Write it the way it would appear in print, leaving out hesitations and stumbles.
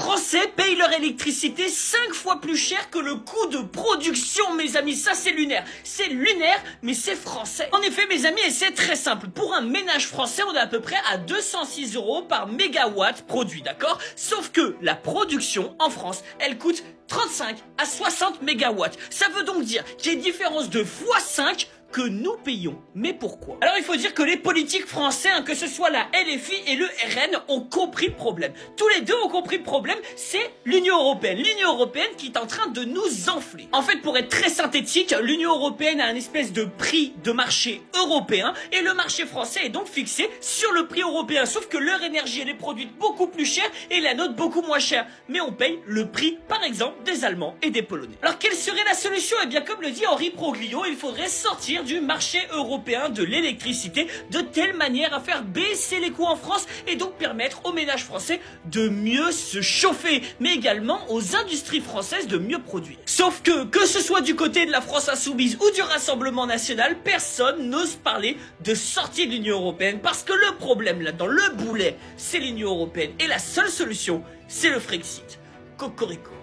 Français payent leur électricité 5 fois plus cher que le coût de production, mes amis. Ça, c'est lunaire. C'est lunaire, mais c'est français. En effet, mes amis, et c'est très simple. Pour un ménage français, on est à peu près à 206 € par mégawatt produit, d'accord? Sauf que la production, en France, elle coûte 35 à 60 mégawatts. Ça veut donc dire qu'il y a une différence de x5 que nous payons. Mais pourquoi? Alors il faut dire que les politiques français, que ce soit la LFI et le RN, ont compris le problème. Tous les deux ont compris le problème, c'est l'Union Européenne. L'Union Européenne qui est en train de nous enfler. En fait, pour être très synthétique, l'Union Européenne a un espèce de prix de marché européen et le marché français est donc fixé sur le prix européen. Sauf que leur énergie, elle est produite beaucoup plus chère et la nôtre beaucoup moins chère. Mais on paye le prix, par exemple, des Allemands et des Polonais. Alors quelle serait la solution? Eh bien, comme le dit Henri Proglio, il faudrait sortir du marché européen de l'électricité de telle manière à faire baisser les coûts en France et donc permettre aux ménages français de mieux se chauffer, mais également aux industries françaises de mieux produire. Sauf que ce soit du côté de la France insoumise ou du Rassemblement national, personne n'ose parler de sortie de l'Union européenne parce que le problème là-dedans, le boulet, c'est l'Union européenne et la seule solution, c'est le Frexit. Cocorico.